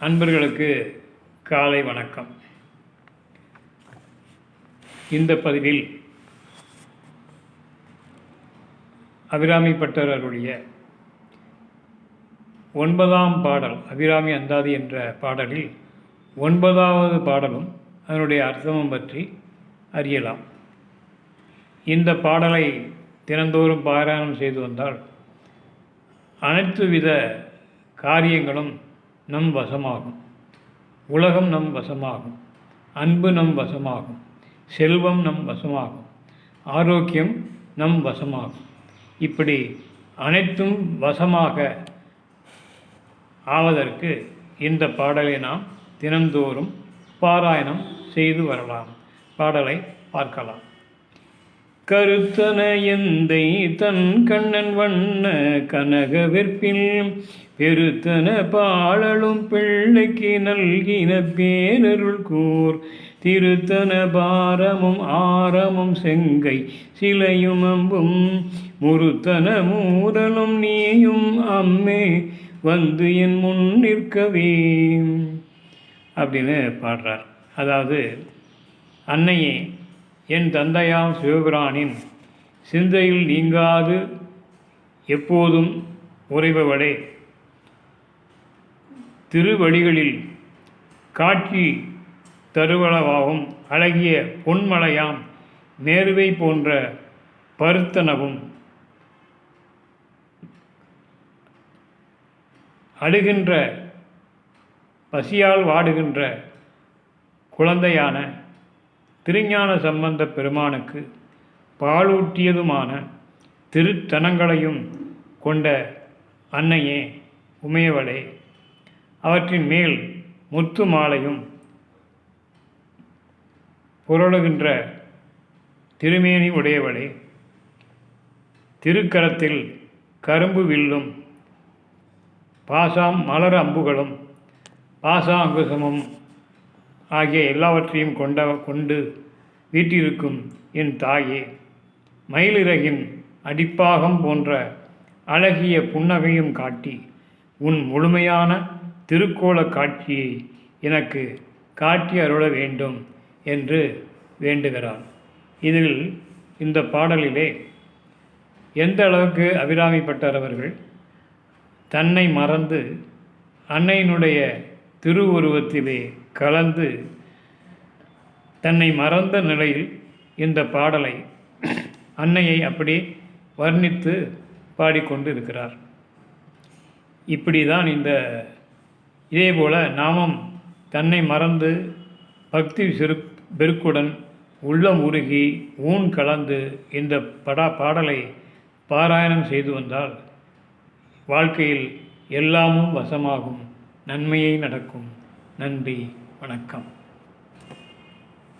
அன்பர்களுக்கு காலை வணக்கம். இந்த பதிவில் அபிராமி பட்டர் அருளிய 9ஆம் பாடல் அபிராமி அந்தாதி என்ற பாடலில் 9வது பாடலும் அதனுடைய அர்த்தமும் பற்றி அறியலாம். இந்த பாடலை தினந்தோறும் பாராயணம் செய்து வந்தால் அனைத்து வித காரியங்களும் நம் வசமாகும். உலகம் நம் வசமாகும், அன்பு நம் வசமாகும், செல்வம் நம் வசமாகும், ஆரோக்கியம் நம் வசமாகும். இப்படி அனைத்தும் வசமாக ஆவதற்கு இந்த பாடலை நாம் தினந்தோறும் பாராயணம் செய்து வரலாம். பாடலை பார்க்கலாம். கருத்தன எந்தை தன் கண்ணன் வண்ண கனக வெற்பில் பெருத்தன பாழலும் பிள்ளைக்கு நல்கின பேரருள் கூர் திருத்தன பாரமும் ஆரமும் செங்கை சிலையும் அம்பும் முருத்தன மூரலும் நீயும் அம்மே வந்து என் முன் நிற்கவே அப்படின்னு பாடுறார். அதாவது, அன்னையே, என் தந்தையாம் சிவபிரானின் சிந்தையில் நீங்காது எப்போதும் உறைபவளே, திருவடிகளில் காட்சி தருவளவாகும் அழகிய பொன்மலையாம் நேர்வை போன்ற பருத்தனவும் அழுகின்ற பசியால் வாடுகின்ற குழந்தையான திருஞான சம்பந்த பெருமானுக்கு பாலூட்டியதுமான திருத்தனங்களையும் கொண்ட அன்னையே உமையவளே, அவற்றின் மேல் முத்து மாலையும் புரளுகின்ற திருமேனி உடையவளே, திருக்கரத்தில் கரும்பு வில்லும் பாசாம் மலர் அம்புகளும் பாசா அங்குசமும் ஆகிய எல்லாவற்றையும் கொண்டு வீட்டிருக்கும் என் தாயே, மயிலிறகின் அடிப்பாகம் போன்ற அழகிய புன்னகையும் காட்டி உன் முழுமையான திருக்கோல காட்சியை எனக்கு காட்டி அருள வேண்டும் என்று வேண்டுகிறார். இதில் இந்த பாடலிலே எந்த அளவுக்கு அபிராமி பட்டர் அவர்கள் தன்னை மறந்து அன்னையினுடைய திருவுருவத்திலே கலந்து தன்னை மறந்த நிலையில் இந்த பாடலை அன்னையை அப்படி வர்ணித்து பாடிக்கொண்டு இருக்கிறார். இப்படி தான் இதேபோல் நாமும் தன்னை மறந்து பக்தி பெருக்குடன் உள்ளம் உருகி ஊன் கலந்து இந்த பாடலை பாராயணம் செய்து வந்தால் வாழ்க்கையில் எல்லாமும் வசமாகும், நன்மையை நடக்கும். நன்றி, வணக்கம்.